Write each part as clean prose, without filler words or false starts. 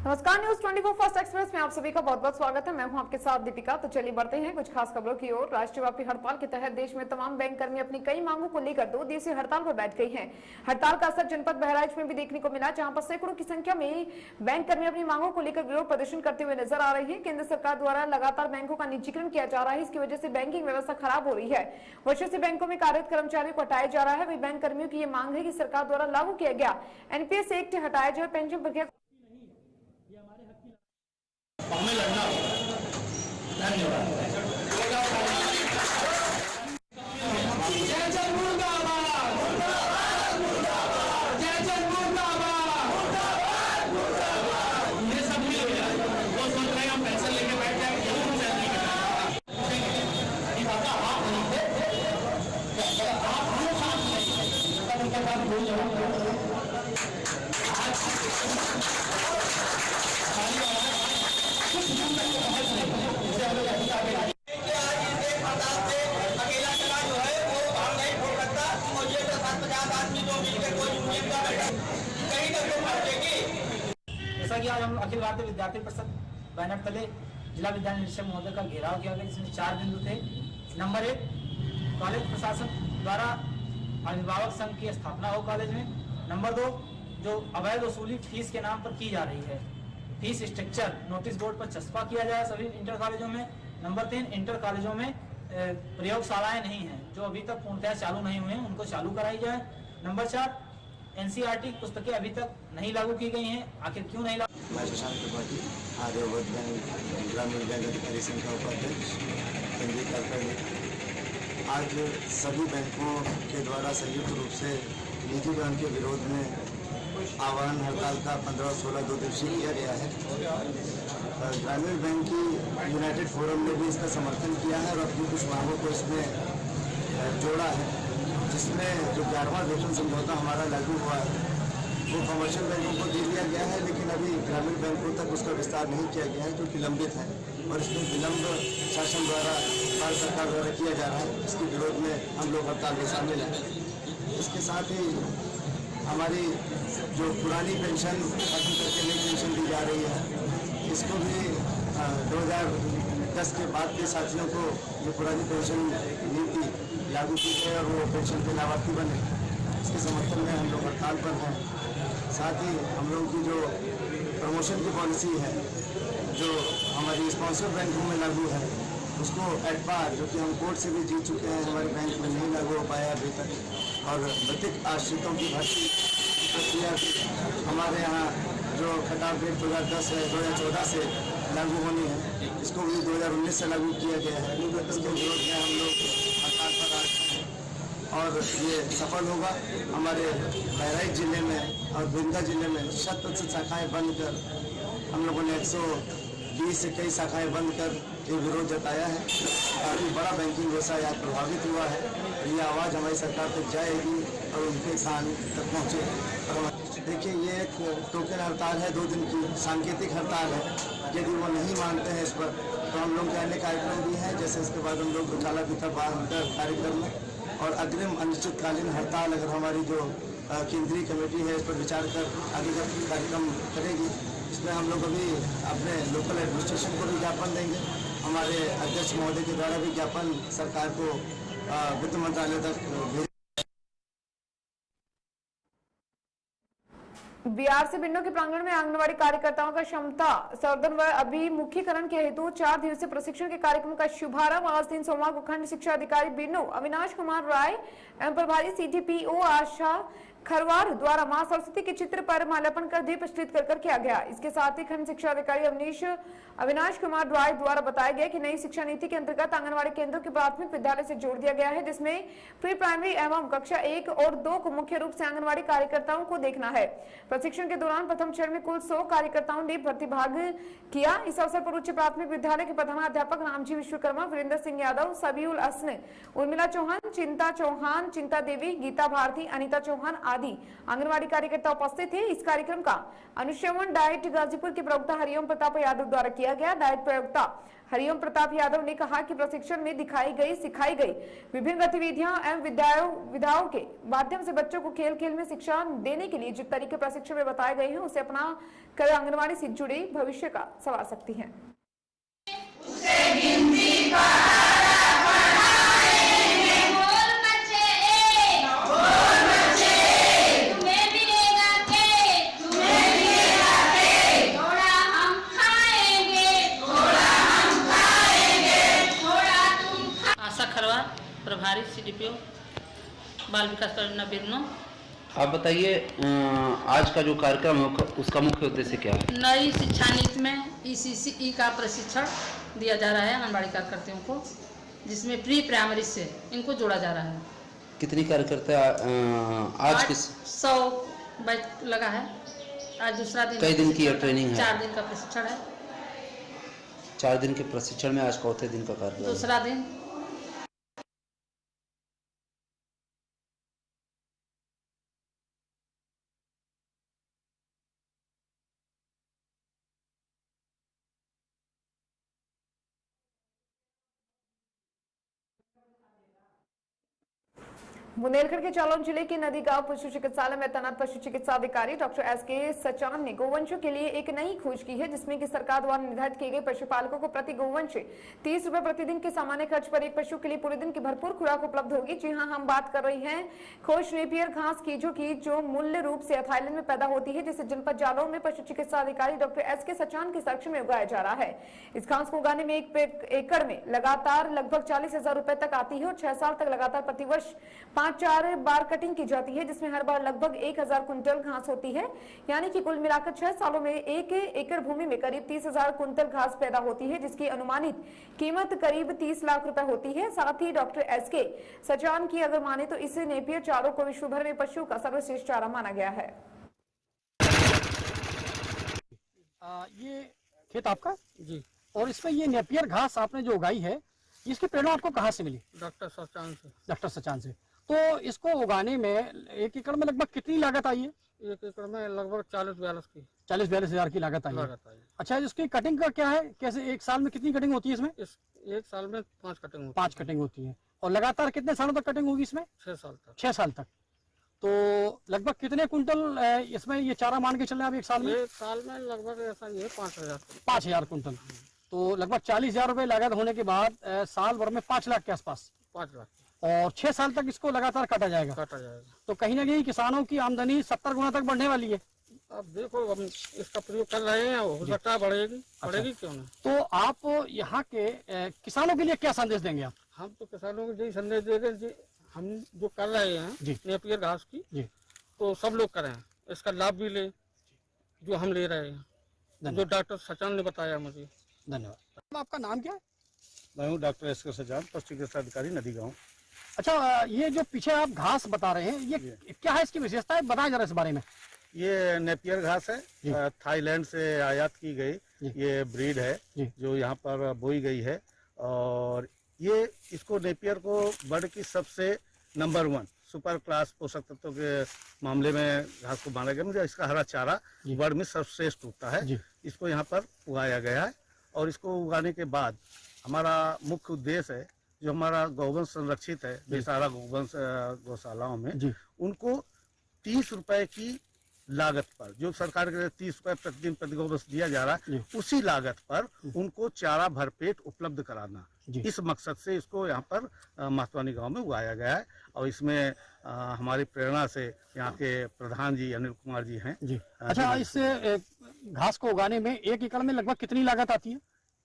नमस्कार, news 24 first express में आप सभी का बहुत बहुत स्वागत है। मैं हूं आपके साथ दीपिका। तो चलिए बढ़ते हैं कुछ खास खबरों की ओर। राष्ट्रव्यापी हड़ताल के तहत देश में तमाम बैंक कर्मी अपनी कई मांगों को लेकर 2 दिवसीय हड़ताल पर बैठ गई हैं। हड़ताल का असर जनपद बहराइच में भी देखने को मिला, जहां पर सैकड़ों की संख्या में बैंक कर्मी अपनी मांगों को लेकर विरोध प्रदर्शन करते हुए नजर आ रहे हैं। केंद्र सरकार द्वारा लगातार बैंकों का निजीकरण किया जा रहा है, इसकी वजह से बैंकिंग व्यवस्था खराब हो रही है। वर्षों से बैंकों में कार्यरत कर्मचारियों को हटाया जा रहा है। वही बैंक कर्मियों की ये मांग है कि सरकार द्वारा लागू किया गया एनपीएस एक्ट हटाया जाए, पेंशन प्रक्रिया हमें लड़ना होगा। धन्यवाद। जय जय मुर्दाबाद, जय जय मुर्दाबाद, ये सब मिल गया। वो सोच रहे हैं हम पेंशन लेके बैठ जाए, जैसा कि आज हम अखिल भारतीय विद्यार्थी परिषद बैनर तले जिला विद्यालय निरीक्षक महोदय का घेराव किया गया, जिसमें 4 बिंदु थे। नंबर 1, कॉलेज प्रशासन द्वारा अभिभावक संघ की स्थापना हो कॉलेज में। नंबर 2, जो अवैध वसूली फीस के नाम पर की जा रही है, फीस स्ट्रक्चर नोटिस बोर्ड पर चस्पा किया जाए सभी इंटर कॉलेजों में। नंबर 3, इंटर कॉलेजों में प्रयोगशालाएं नहीं हैं, जो अभी तक पूर्णतः चालू नहीं हुए हैं, उनको चालू कराई जाए। नंबर 4, एनसीईआरटी पुस्तकें अभी तक नहीं लागू की गई हैं, आखिर क्यों नहीं लागू? मैं शशांक त्रिपाठी, आर्यवर्त बैंक ग्रामीण बैंक अधिकारी संघ का उपाध्यक्ष, केंद्रीय कार्यकारिणी। आज सभी बैंकों के द्वारा संयुक्त रूप से निजीकरण के विरोध में आह्वान हड़ताल का 15-16 2 दिवसीय किया गया है। ग्रामीण बैंक की यूनाइटेड फोरम ने भी इसका समर्थन किया है और अपनी कुछ मांगों को इसमें जोड़ा है, जिसमें जो 11वां वेतन समझौता हमारा लागू हुआ है वो कमर्शियल बैंकों को दे दिया गया है, लेकिन अभी ग्रामीण बैंकों तक उसका विस्तार नहीं किया गया है, जो कि लंबित है और इसमें विलंब शासन द्वारा भारत सरकार द्वारा किया जा रहा है। इसके विरोध में हम लोग हड़ताल में शामिल हैं। इसके साथ ही हमारी जो पुरानी पेंशन खत्म करके नई पेंशन दी जा रही है, इसको भी 2010 के बाद के साथियों को जो पुरानी पेंशन नीति लागू की है और वो पेंशन के लाभार्थी बने, इसके समर्थन में हम लोग हड़ताल पर हैं। साथ ही हम लोगों की जो प्रमोशन की पॉलिसी है, जो हमारी स्पॉन्सर बैंकों में लागू है, उसको एट पार, जो कि हम कोर्ट से भी जीत चुके हैं, हमारे बैंक में नहीं लागू हो पाया अभी तक। और मृतक आश्रितों की भर्ती प्रक्रिया हमारे यहाँ जो खटाव डेट 2010 है 2014 से लागू होनी है, इसको भी 2019 से लागू किया गया है। इसके विरोध में हम लोग हड़ताल पर आज हैं और ये सफल होगा। हमारे बहराइच जिले में और बिंदा जिले में 100% शाखाएँ बंद कर, हम लोगों ने 120 से कई शाखाएँ बंद कर ये विरोध जताया है। काफ़ी बड़ा बैंकिंग व्यवसाय आज प्रभावित हुआ है। ये आवाज़ हमारी सरकार तक जाएगी और उनके कान तक पहुँचे। देखिए, ये एक टोकन हड़ताल है, 2 दिन की सांकेतिक हड़ताल है। यदि वो नहीं मानते हैं इस पर, तो हम लोग के अन्य कार्यक्रम भी हैं, जैसे इसके बाद हम लोग उजाला की तरफ कार्यक्रम में और अग्रिम अनिश्चितकालीन हड़ताल, अगर हमारी जो केंद्रीय कमेटी है इस पर विचार कर आगे का कार्यक्रम करेगी। इसमें हम लोग अभी अपने लोकल एडमिनिस्ट्रेशन को भी ज्ञापन देंगे, हमारे अध्यक्ष महोदय के द्वारा भी ज्ञापन सरकार को वित्त मंत्रालय तक भेज। बिहार से बिन्नों के प्रांगण में आंगनबाड़ी कार्यकर्ताओं का क्षमता संवर्धन व अभिमुखीकरण के हेतु 4 दिवसीय प्रशिक्षण के कार्यक्रम का शुभारंभ आज 3 सोमवार को खंड शिक्षा अधिकारी बिन्नों अविनाश कुमार राय एवं प्रभारी सीडीपीओ आशा खरवार द्वारा मां सरस्वती के चित्र पर माल्यार्पण कर दीप प्रज्वलित कर किया गया। इसके साथ ही खंड शिक्षा अधिकारी अविनाश कुमार राय द्वारा बताया गया कि नई शिक्षा नीति के अंतर्गत आंगनबाड़ी केंद्रों के प्राथमिक विद्यालय से जोड़ दिया गया है, जिसमें प्री प्राइमरी एवं कक्षा 1 और 2 को मुख्य रूप से आंगनबाड़ी कार्यकर्ताओं को देखना है। प्रशिक्षण के दौरान प्रथम चरण में कुल 100 कार्यकर्ताओं ने प्रतिभाग किया। इस अवसर पर उच्च प्राथमिक विद्यालय के प्रधानाध्यापक रामजी विश्वकर्मा, वीरेंद्र सिंह यादव, सबीउल हसन, उर्मिला चौहान, चिंता चौहान, चिंता देवी, गीता भारती, अनिता चौहान आदि आंगनबाड़ी कार्यकर्ता उपस्थित थे। इस कार्यक्रम का अनुश्रवण डाइट गाजीपुर के प्रवक्ता हरिओम प्रताप यादव द्वारा किया गया। डाइट प्रवक्ता हरिओम प्रताप यादव ने कहा कि प्रशिक्षण में सिखाई गई विभिन्न गतिविधियां एवं विधाओं के माध्यम से बच्चों को खेल खेल में शिक्षा देने के लिए जिस तरीके प्रशिक्षण में बताए गए हैं उसे अपना कर आंगनबाड़ी से जुड़े भविष्य का संवार सकती है। प्रभारी CDPO बाल विकास परियोजना बिरनो। आप बताइए आज का जो कार्यक्रम है उसका मुख्य उद्देश्य क्या है? नई शिक्षा नीति में ECCE का प्रशिक्षण दिया जा रहा है आंगनबाड़ी कार्यकर्ताओं को, जिसमें प्री प्राइमरी से इनको जोड़ा जा रहा है। कितनी कार्यकर्ता आज किस 100 बैच लगा है। आज दूसरा दिन। कई दिन की ट्रेनिंग है? 4 दिन का प्रशिक्षण है। 4 दिन के प्रशिक्षण में आज चौथे दिन का कार्यक्रम, दूसरा दिन। बुंदेलखंड के जालौन जिले के नदी गांव पशु चिकित्सालय में तैनात पशु चिकित्सा अधिकारी डॉक्टर SK सचान ने गोवंशों के लिए एक नई खोज की है, जिसमें कि सरकार द्वारा निर्धारित किए गए पशुपालकों को प्रति गोवंश 30 रुपए प्रतिदिन के सामान्य खर्च पर एक पशु के लिए पूरे दिन की भरपूर खुराक उपलब्ध होगी। जी हां, हम बात कर रहे हैं खोज नेपियर घास कीजों की, जो मूल्य रूप से थाईलैंड में पैदा होती है, जिसे जनपद जालौन में पशु चिकित्सा अधिकारी डॉक्टर SK सचान के संरक्षण में उगाया जा रहा है। इस घास को उगाने में एक एकड़ में लगातार लगभग 40,000 रुपए तक आती है और 6 साल तक लगातार प्रतिवर्ष 5-4 बार कटिंग की जाती है, जिसमें हर बार लगभग 1000 कुंटल घास होती है। यानी कि कुल मिलाकर 6 सालों में 1 एकड़ भूमि में करीब 30,000 कुंटल घास पैदा होती है, जिसकी अनुमानित कीमत करीब 30 लाख रुपए होती है। साथ ही डॉक्टर SK सचान की अगर माने तो इस नेपियर चारों को विश्व भर में पशु का सर्वश्रेष्ठ चारा माना गया है। ये खेत आपका जी, और इसमें ये नेपियर घास आपने जो उगाई है, इसकी प्रेरणा आपको कहाँ से मिली? डॉक्टर सचान से। डॉक्टर सचान से। तो इसको उगाने में 1 एकड़ में लगभग कितनी लागत आई है? 1 एकड़ में लगभग 40-42 की 40-42 हजार की लागत आई है। अच्छा, इसकी कटिंग का क्या है? कैसे एक साल में कितनी कटिंग होती है इसमें? एक साल में 5 कटिंग होती 5 कटिंग होती है। और लगातार कितने सालों तक कटिंग होगी इसमें? 6 साल तक। 6 साल तक। तो लगभग कितने कुंटल इसमें ये चारा मान के चल रहे हैं आप एक साल में? एक साल में लगभग ऐसा ही है 5,000 कुंटल। तो लगभग 40,000 रुपए लागत होने के बाद साल भर में 5 लाख के आसपास। 5 लाख। और 6 साल तक इसको लगातार काटा जाएगा। तो कहीं ना कहीं किसानों की आमदनी 70 गुना तक बढ़ने वाली है। अब देखो, हम इसका प्रयोग कर रहे हैं, हो सकता है बढ़ेगी। बढ़ेगी क्यों नहीं। तो आप यहाँ के किसानों के लिए क्या संदेश देंगे आप? हम तो किसानों को यही संदेश दे रहे हैं, हम जो कर रहे हैं नेपियर घास की, तो सब लोग करें, इसका लाभ भी ले जो हम ले रहे हैं, जो डॉक्टर सचान ने बताया मुझे। धन्यवाद। आपका नाम क्या है? मैं हूँ डॉक्टर SK सचान, पशु चिकित्सा अधिकारी नदी गाँव। अच्छा, ये जो पीछे आप घास बता रहे हैं, ये क्या है, इसकी विशेषता है, बताया जरा इस बारे में। ये नेपियर घास है, थाईलैंड से आयात की गई ये ब्रीड है, जो यहाँ पर बोई गई है। और ये इसको नेपियर को बर्ड की सबसे नंबर 1 सुपर क्लास पोषक तत्वों के मामले में घास को माना गया। मुझे इसका हरा चारा बर्ड में सर्वश्रेष्ठ होता है। इसको यहाँ पर उगाया गया है, और इसको उगाने के बाद हमारा मुख्य उद्देश्य है, जो हमारा गौवंश संरक्षित है बेसहारा गौवंश गौशालाओं में, उनको 30 रुपए की लागत पर, जो सरकार के 30 रुपए प्रतिदिन प्रति गौवंश दिया जा रहा है, उसी लागत पर उनको चारा भरपेट उपलब्ध कराना, इस मकसद से इसको यहाँ पर महतवानी गांव में उगाया गया है। और इसमें हमारी प्रेरणा से यहाँ के प्रधान जी अनिल कुमार जी हैं। अच्छा, इससे घास को उगाने में 1 एकड़ में लगभग कितनी लागत आती है?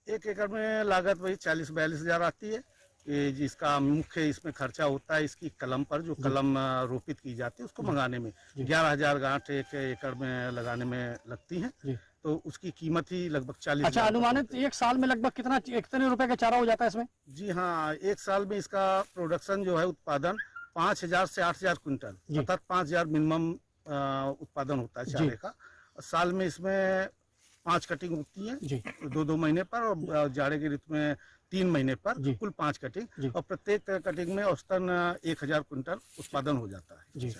1 एकड़ में लागत वही 40-42 हजार आती है। जिसका मुख्य इसमें खर्चा होता है इसकी कलम पर, जो कलम रोपित की जाती है उसको मंगाने में 11,000 गांठ 1 एकड़ में लगाने में लगती हैं, तो उसकी कीमत ही लगभग 40। अच्छा, अनुमानित 1 साल में लगभग कितने रुपए का चारा हो जाता है इसमें? जी हाँ, 1 साल में इसका प्रोडक्शन जो है, उत्पादन 5,000 से 8,000 कुंटल, अर्थात 5,000 मिनिमम उत्पादन होता है चारे का। साल में इसमें 5 कटिंग होती है, 2-2 महीने पर, और जाड़े की ऋतु में 3 महीने पर, कुल 5 कटिंग, और प्रत्येक कटिंग में औसतन 1,000 कुंटल उत्पादन हो जाता है।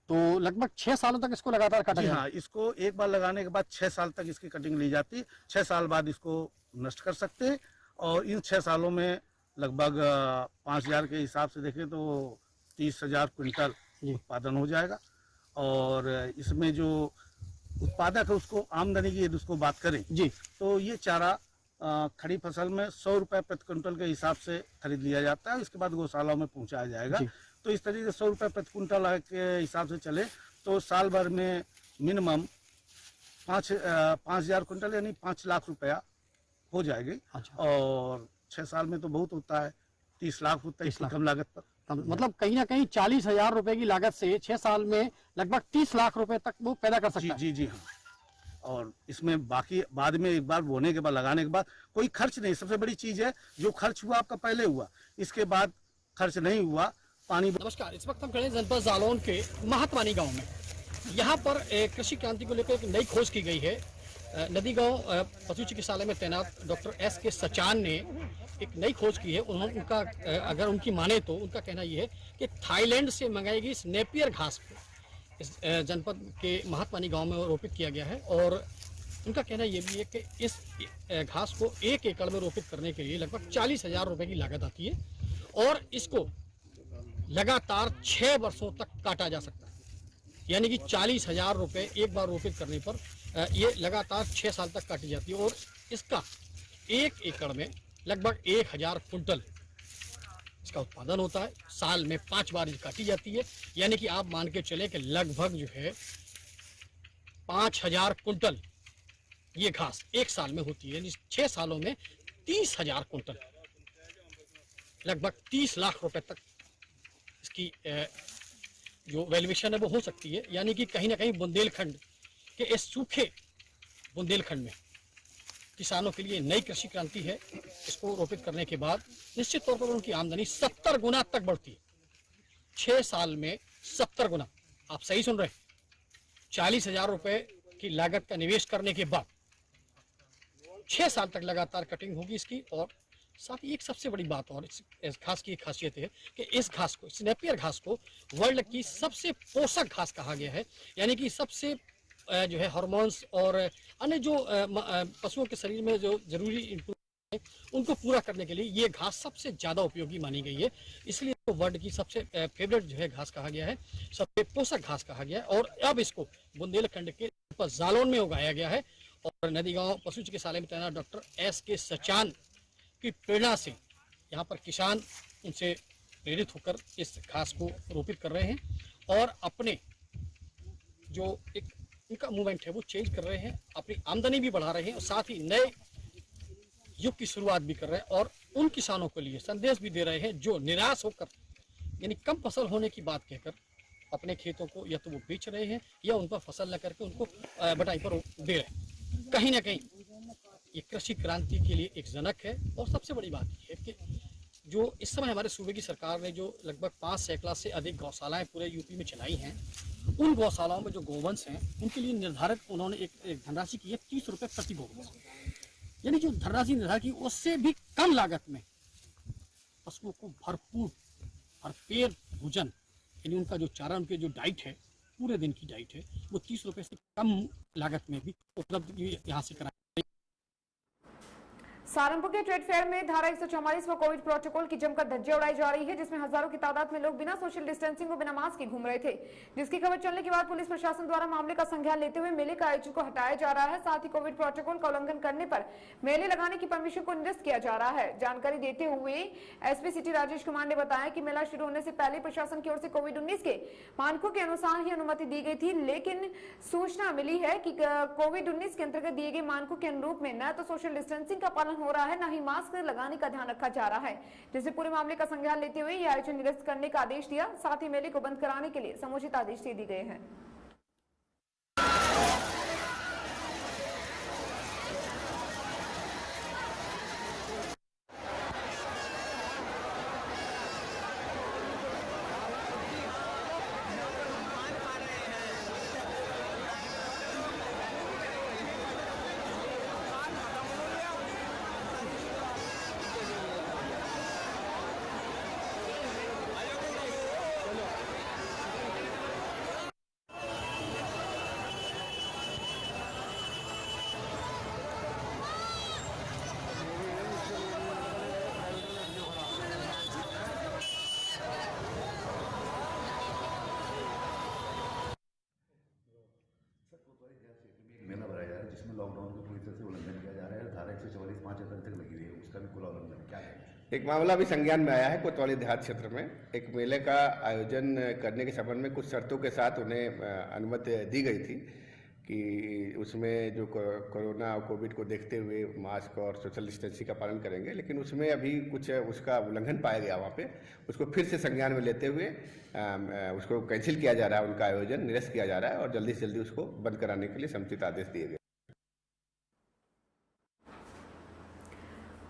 तो लगभग 6 सालों तक इसको लगातार काटा जी जाए। हाँ, इसको एक बार लगाने के बाद 6 साल तक इसकी कटिंग ली जाती है। 6 साल बाद इसको नष्ट कर सकते हैं और इन 6 सालों में लगभग 5,000 के हिसाब से देखें तो 30,000 क्विंटल उत्पादन हो जाएगा। और इसमें जो उत्पादक है उसको आमदनी की यदि उसको बात करें जी, तो ये चारा खड़ी फसल में 100 रुपए प्रति क्विंटल के हिसाब से खरीद लिया जाता है। इसके बाद गौशालाओं में पहुंचाया जाएगा। तो इस तरीके से 100 रुपए प्रति क्विंटल के हिसाब से चले तो साल भर में मिनिमम 5,000 क्विंटल यानी 5 लाख रुपया हो जाएगी। और 6 साल में तो बहुत होता है, 30 लाख होता है इसकी कम लागत पर। मतलब कहीं ना कहीं 40,000 रुपए की लागत से 6 साल में लगभग 30 लाख रुपए तक वो पैदा कर सकता है। जी हाँ। और इसमें बाकी बाद में एक बार बोने के बाद लगाने के बाद कोई खर्च नहीं। सबसे बड़ी चीज है जो खर्च हुआ आपका पहले हुआ, इसके बाद खर्च नहीं हुआ। पानी। नमस्कार, इस वक्त हम खड़े हैं जनपद जालौन के महतवानी गांव में। यहाँ पर कृषि क्रांति को लेकर एक नई खोज की गई है। नदी गांव पशु चिकित्सालय में तैनात डॉक्टर S.K. सचान ने एक नई खोज की है। उनका अगर उनकी माने तो उनका कहना यह है कि थाईलैंड से मंगाई गई इस नेपियर घास को इस जनपद के महतवानी गांव में रोपित किया गया है। और उनका कहना यह भी है कि इस घास को 1 एकड़ में रोपित करने के लिए लगभग 40,000 रुपए की लागत आती है और इसको लगातार 6 वर्षों तक काटा जा सकता है। यानी कि 40,000 रुपए एक बार रोपित करने पर ये लगातार 6 साल तक काटी जाती है और इसका 1 एकड़ में लगभग 1,000 कुंटल इसका उत्पादन होता है। साल में 5 बार काटी जाती है। यानी कि आप मान के चले कि लगभग जो है 5,000 कुंटल ये घास 1 साल में होती है। 6 सालों में 30,000 कुंटल, लगभग 30 लाख रुपए तक इसकी जो वैल्यूएशन है वो हो सकती है। यानी कि कहीं ना कहीं बुंदेलखंड के इस सूखे बुंदेलखंड में किसानों के लिए नई कृषि क्रांति है। इसको रोपित करने के बाद निश्चित तौर पर उनकी आमदनी 70 गुना तक बढ़ती है। 6 साल में 70 गुना, आप सही सुन रहे हैं। 40,000 रुपए की लागत का निवेश करने के बाद 6 साल तक लगातार कटिंग होगी इसकी। और साथ ही एक सबसे बड़ी बात और इस घास की एक खासियत है कि इस घास को, इस नेपियर घास को वर्ल्ड की सबसे पोषक घास कहा गया है। यानी कि सबसे जो है हार्मोन्स और अन्य जो पशुओं के शरीर में जो जरूरी इनपुट है उनको पूरा करने के लिए ये घास सबसे ज़्यादा उपयोगी मानी गई है। इसलिए तो वर्ल्ड की सबसे फेवरेट जो है घास कहा गया है, सबसे पोषक घास कहा गया है। और अब इसको बुंदेलखंड के जालौन में उगाया गया है। और नदी गाँव पशु चिकित्सालय में तैनात डॉक्टर S.K. सचान की प्रेरणा से यहाँ पर किसान उनसे प्रेरित होकर इस घास को रोपित कर रहे हैं और अपने जो एक उनका मूवमेंट है वो चेंज कर रहे हैं, अपनी आमदनी भी बढ़ा रहे हैं और साथ ही नए युग की शुरुआत भी कर रहे हैं। और उन किसानों के लिए संदेश भी दे रहे हैं जो निराश होकर यानी कम फसल होने की बात कहकर अपने खेतों को या तो वो बेच रहे हैं या उन पर फसल न करके उनको बटाई पर दे रहे हैं। कहीं ना कहीं ये कृषि क्रांति के लिए एक जनक है। और सबसे बड़ी बात यह है कि जो इस समय हमारे सूबे की सरकार ने जो लगभग 5 सैकड़ा से अधिक गौशालाएं पूरे यूपी में चलाई हैं, उन गौशालाओं में जो गोवंश हैं उनके लिए निर्धारित उन्होंने एक धनराशि की है 30 रुपये प्रति गोवंश। यानी जो धनराशि निर्धारित की उससे भी कम लागत में पशुओं को भरपूर भरपेट भोजन यानी उनका जो चारा, उनके जो डाइट है, पूरे दिन की डाइट है, वो 30 रुपये से कम लागत में भी उपलब्ध यहाँ से करा। सहारनपुर के ट्रेड फेयर में धारा 144 व कोविड प्रोटोकॉल की जमकर धज्जियां उड़ाई जा रही है, जिसमें हजारों की तादाद में लोग बिना सोशल डिस्टेंसिंग और बिना मास्क के घूम रहे थे। जिसकी खबर चलने के बाद पुलिस प्रशासन द्वारा मामले का संज्ञान लेते हुए मेले का आयोजन को हटाया जा रहा है। साथ ही कोविड प्रोटोकॉल का उल्लंघन करने पर मेले लगाने की परमिशन को निरस्त किया जा रहा है। जानकारी देते हुए एसपी सिटी राजेश कुमार ने बताया कि मेला शुरू होने से पहले प्रशासन की ओर से कोविड-19 के मानकों के अनुसार ही अनुमति दी गई थी, लेकिन सूचना मिली है कि कोविड-19 के अंतर्गत दिए गए मानकों के अनुरूप में न तो सोशल डिस्टेंसिंग का पालन हो रहा है, न ही मास्क लगाने का ध्यान रखा जा रहा है, जिससे पूरे मामले का संज्ञान लेते हुए यह आयोजन निरस्त करने का आदेश दिया। साथ ही मेले को बंद कराने के लिए समुचित आदेश दे दिए गए हैं। मेला भराया जा रहा है जिसमें लॉकडाउन का पूरी तरह से उल्लंघन किया जा रहा है। धारा 144 5 अप्रैल तक लगी हुई है, उसका भी खुला उल्लंघन क्या है? एक मामला भी संज्ञान में आया है। कोतवाली देहात क्षेत्र में एक मेले का आयोजन करने के संबंध में कुछ शर्तों के साथ उन्हें अनुमति दी गई थी कि उसमें जो कोरोना और कोविड को देखते हुए मास्क और सोशल डिस्टेंसिंग का पालन करेंगे, लेकिन उसमें अभी कुछ उसका उल्लंघन पाया गया। वहाँ पे उसको फिर से संज्ञान में लेते हुए उसको कैंसिल किया जा रहा है, उनका आयोजन निरस्त किया जा रहा है और जल्दी से जल्दी उसको बंद कराने के लिए समुचित आदेश दिए गए।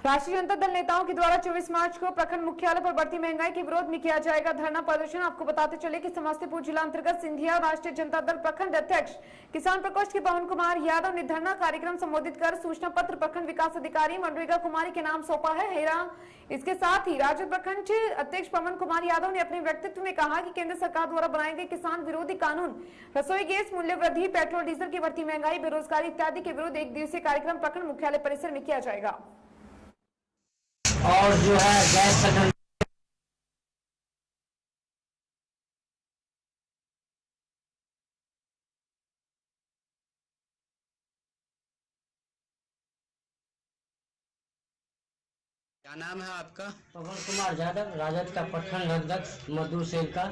राष्ट्रीय जनता दल नेताओं के द्वारा 24 मार्च को प्रखंड मुख्यालय पर बढ़ती महंगाई के विरोध में किया जाएगा धरना प्रदर्शन। आपको बताते चले कि समस्तीपुर जिला अंतर्गत सिंधिया राष्ट्रीय जनता दल प्रखंड अध्यक्ष किसान प्रकोष्ठ के पवन कुमार यादव ने धरना कार्यक्रम संबोधित कर सूचना पत्र प्रखंड विकास अधिकारी मनरेगा कुमारी के नाम सौंपा है। इसके साथ ही राजद प्रखंड अध्यक्ष पवन कुमार यादव ने अपने व्यक्तित्व में कहा कि केंद्र सरकार द्वारा बनाए गए किसान विरोधी कानून, रसोई गैस मूल्य वृद्धि, पेट्रोल डीजल की बढ़ती महंगाई, बेरोजगारी इत्यादि के विरुद्ध एक दिवसीय कार्यक्रम प्रखंड मुख्यालय परिसर में किया जाएगा। और जो है गैस सिलेंडर क्या नाम है आपका? पवन कुमार यादव, राजद का प्रखंड अध्यक्ष मजदूर सेल का।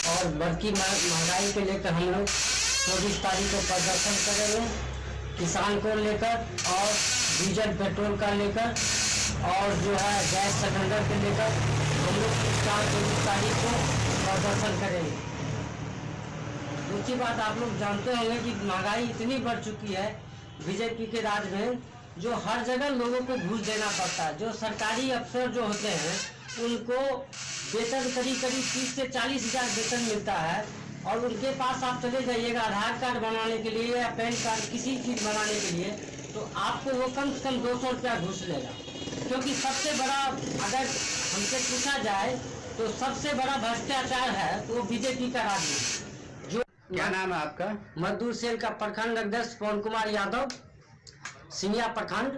और बढ़ती महंगाई को लेकर हम लोग 24 तारीख को प्रदर्शन करेंगे किसान को लेकर और डीजल पेट्रोल का लेकर और जो है गैस सिलेंडर के लेकर हम लोग 24 तारीख को प्रदर्शन करेंगे। दूसरी बात, आप लोग जानते होंगे कि महंगाई इतनी बढ़ चुकी है बीजेपी के राज में, जो हर जगह लोगों को घूस देना पड़ता है। जो सरकारी अफसर जो होते हैं उनको वेतन करीब 30 से 40 हज़ार वेतन मिलता है और उनके पास आप चले जाइएगा आधार कार्ड बनाने के लिए या पैन कार्ड किसी चीज़ बनाने के लिए, तो आपको वो कम से कम 200 रुपया घूस लेगा। क्योंकि सबसे बड़ा, अगर हमसे पूछा जाए तो सबसे बड़ा भ्रष्टाचार है वो बीजेपी का राज में। जो क्या नाम है आपका? मजदूर सेल का प्रखंड अध्यक्ष पवन कुमार यादव, सिंधिया प्रखंड।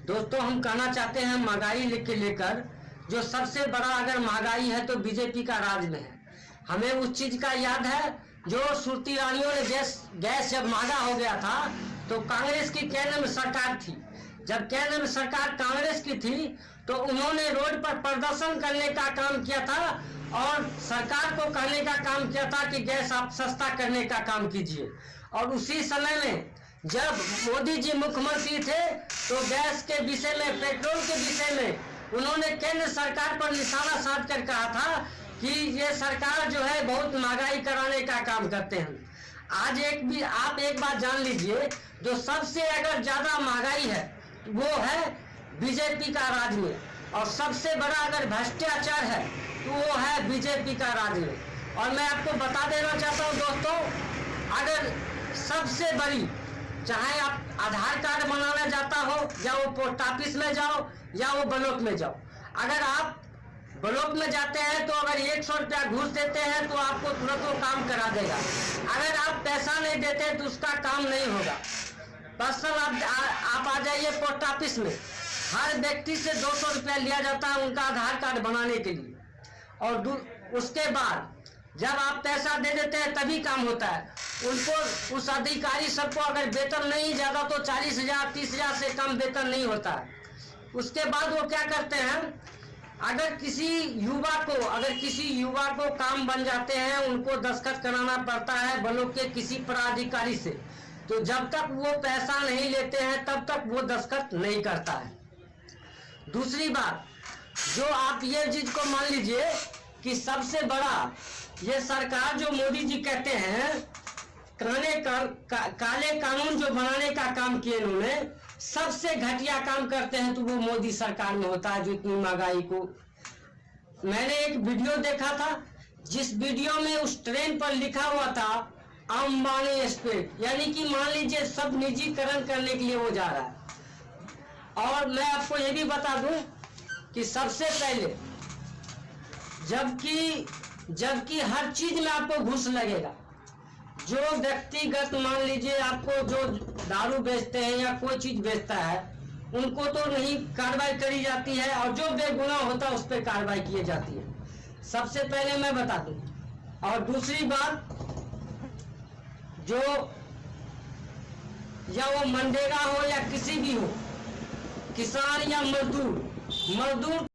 दोस्तों, हम कहना चाहते हैं महंगाई के लेकर जो सबसे बड़ा अगर महंगाई है तो बीजेपी का राज में है। हमें उस चीज का याद है जो सुरती रानियों ने गैस जब महंगा हो गया था तो कांग्रेस की केंद्र में सरकार थी। जब केंद्र में सरकार कांग्रेस की थी तो उन्होंने रोड पर प्रदर्शन करने का काम किया था और सरकार को कहने का काम किया था कि गैस आप सस्ता करने का काम कीजिए। और उसी समय में जब मोदी जी मुख्यमंत्री थे तो गैस के विषय में, पेट्रोल के विषय में उन्होंने केंद्र सरकार पर निशाना साध कर कहा था कि ये सरकार जो है बहुत महंगाई कराने का काम करते हैं। आज आप एक बात जान लीजिए, जो सबसे अगर ज्यादा महंगाई है वो है बीजेपी का राज में, और सबसे बड़ा अगर भ्रष्टाचार है तो वो है बीजेपी का राज में। और मैं आपको बता देना चाहता हूँ दोस्तों, अगर सबसे बड़ी, चाहे आप आधार कार्ड बनाना जाता हो या वो पोस्ट ऑफिस में जाओ या वो ब्लॉक में जाओ, अगर आप ब्लॉक में जाते हैं तो अगर 100 रुपया घूस देते हैं तो आपको तुरंत वो काम करा देगा। अगर आप पैसा नहीं देते तो उसका काम नहीं होगा। पर्सनल आप आ जाइए पोस्ट ऑफिस में, हर व्यक्ति से 200 रुपया लिया जाता है उनका आधार कार्ड बनाने के लिए। और उसके बाद जब आप पैसा दे देते हैं तभी काम होता है। उनको, उस अधिकारी सबको अगर वेतन नहीं ज्यादा तो 40,000 30,000 से कम वेतन नहीं होता है। उसके बाद वो क्या करते हैं, अगर किसी युवा को काम बन जाते हैं उनको दस्तखत कराना पड़ता है ब्लॉक के किसी पदाधिकारी से, तो जब तक वो पैसा नहीं लेते हैं तब तक वो दस्तखत नहीं करता है। दूसरी बात, जो आप ये चीज को मान लीजिए कि सबसे बड़ा ये सरकार जो मोदी जी कहते हैं काले कानून जो बनाने का काम किए उन्होंने, सबसे घटिया काम करते हैं तो वो मोदी सरकार में होता है। जो इतनी महंगाई को, मैंने एक वीडियो देखा था जिस वीडियो में उस ट्रेन पर लिखा हुआ था अंबानी एक्सप्रेस, यानी कि मान लीजिए सब निजीकरण करने के लिए वो जा रहा है। और मैं आपको ये भी बता दूं कि सबसे पहले जबकि हर चीज में आपको घूस लगेगा। जो व्यक्तिगत मान लीजिए आपको जो दारू बेचते हैं या कोई चीज बेचता है उनको तो नहीं कार्रवाई करी जाती है, और जो बेगुनाह होता है उस पर कार्रवाई की जाती है। सबसे पहले मैं बता दूं। और दूसरी बात, जो या वो मनरेगा हो या किसी भी हो, किसान या मजदूर